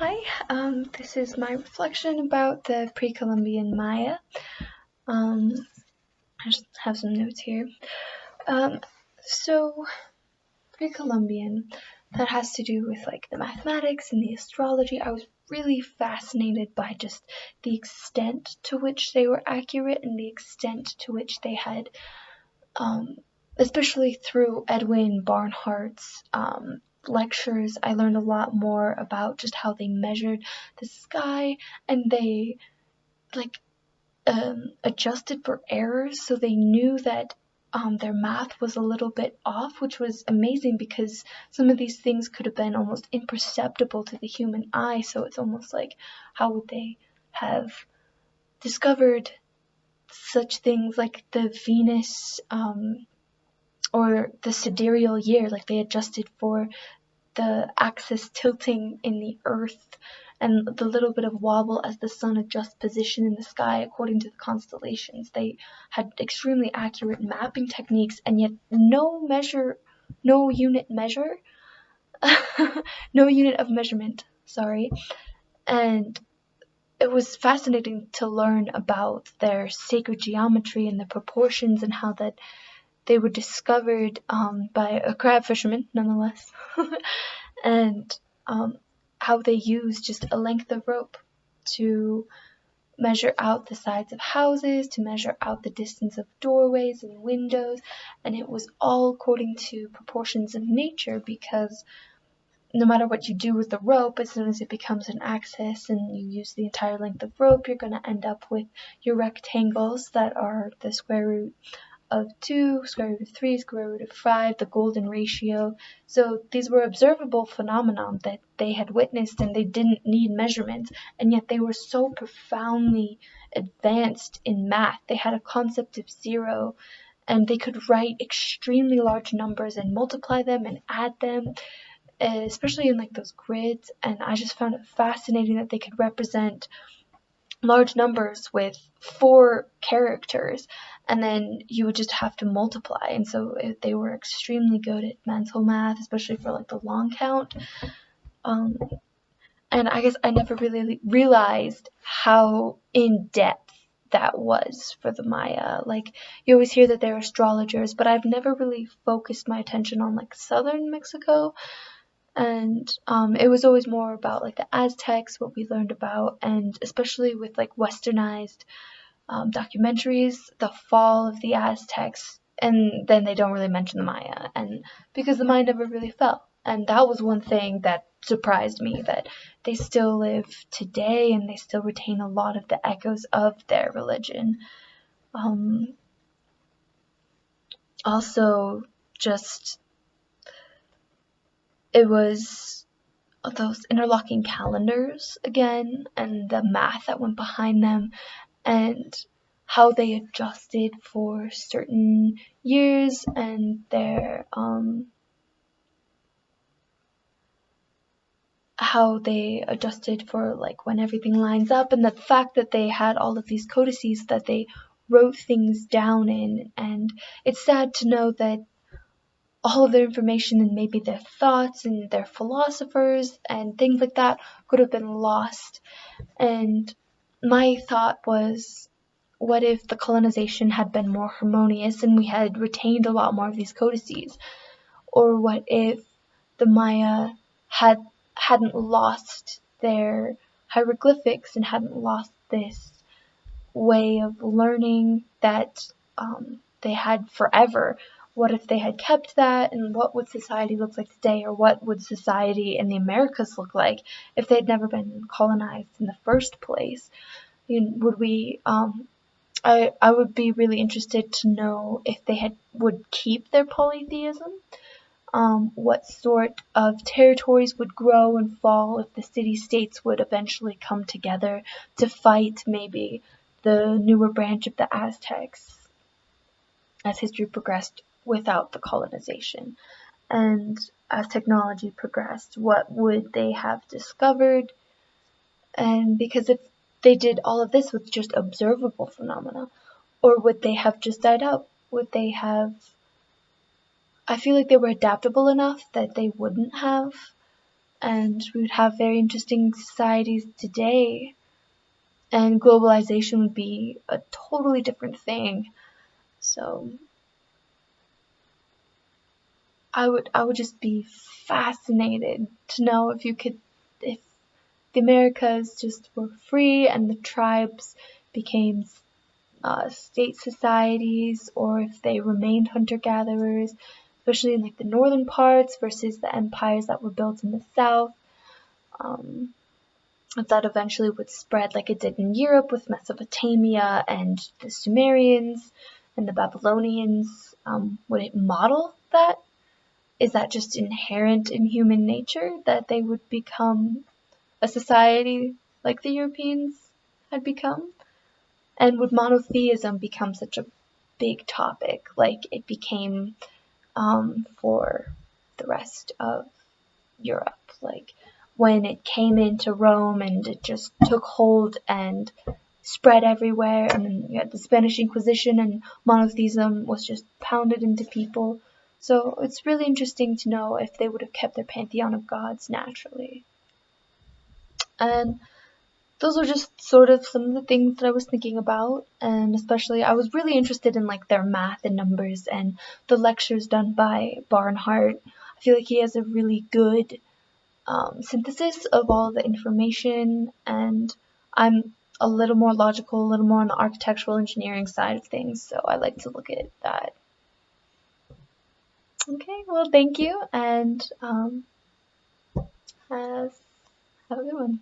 Hi, this is my reflection about the pre-Columbian Maya. I just have some notes here. So pre-Columbian, that has to do with like the mathematics and the astrology. I was really fascinated by just the extent to which they were accurate and the extent to which they had, especially through Edwin Barnhart's lectures, I learned a lot more about just how they measured the sky, and they like adjusted for errors, so they knew that their math was a little bit off, which was amazing because some of these things could have been almost imperceptible to the human eye. So it's almost like, how would they have discovered such things like the Venus or the sidereal year? Like they adjusted for the axis tilting in the earth and the little bit of wobble as the sun adjusts position in the sky according to the constellations. They had extremely accurate mapping techniques, and yet no unit no unit of measurement, sorry. And it was fascinating to learn about their sacred geometry and the proportions and how that they were discovered by a crab fisherman, nonetheless, and how they used just a length of rope to measure out the sides of houses, to measure out the distance of doorways and windows, and it was all according to proportions of nature, because no matter what you do with the rope, as soon as it becomes an axis and you use the entire length of rope, you're going to end up with your rectangles that are the square root of 2, square root of 3, square root of 5, the golden ratio. So these were observable phenomena that they had witnessed, and they didn't need measurements, and yet they were so profoundly advanced in math. They had a concept of zero, and they could write extremely large numbers and multiply them and add them, especially in like those grids. And I just found it fascinating that they could represent large numbers with 4 characters, and then you would just have to multiply. And so they were extremely good at mental math, especially for like the long count. And I guess I never really realized how in depth that was for the Maya. Like, you always hear that they're astrologers, but I've never really focused my attention on like southern Mexico. And it was always more about like the Aztecs, what we learned about, and especially with like westernized documentaries, the fall of the Aztecs, and then they don't really mention the Maya, and because the Maya never really fell. And that was one thing that surprised me, that they still live today and they still retain a lot of the echoes of their religion. Also, just it was those interlocking calendars again, and the math that went behind them, and how they adjusted for certain years, and their how they adjusted for like when everything lines up, and the fact that they had all of these codices that they wrote things down in. And it's sad to know that all of their information and maybe their thoughts and their philosophers and things like that could have been lost. And my thought was, what if the colonization had been more harmonious and we had retained a lot more of these codices? Or what if the Maya hadn't lost their hieroglyphics and hadn't lost this way of learning that they had forever? What if they had kept that, and what would society look like today? Or what would society in the Americas look like if they had never been colonized in the first place? Would we I would be really interested to know if they would keep their polytheism, what sort of territories would grow and fall, if the city-states would eventually come together to fight maybe the newer branch of the Aztecs as history progressed without the colonization. And as technology progressed, what would they have discovered? And because if they did all of this with just observable phenomena, or would they have just died out? Would they have... I feel like they were adaptable enough that they wouldn't have and we would have very interesting societies today, and globalization would be a totally different thing. So I would just be fascinated to know if the Americas just were free and the tribes became state societies, or if they remained hunter-gatherers, especially in like the northern parts versus the empires that were built in the south. If that eventually would spread like it did in Europe with Mesopotamia and the Sumerians and the Babylonians, would it model that? Is that just inherent in human nature that they would become a society like the Europeans had become? And would monotheism become such a big topic like it became for the rest of Europe? Like when it came into Rome and it just took hold and spread everywhere, and then you had the Spanish Inquisition and monotheism was just pounded into people. So it's really interesting to know if they would have kept their pantheon of gods naturally. And those are just sort of some of the things that I was thinking about, and especially I was really interested in like their math and numbers and the lectures done by Barnhart. I feel like he has a really good synthesis of all the information, and I'm a little more logical, a little more on the architectural engineering side of things, so I like to look at that. Okay, well, thank you, and have a good one.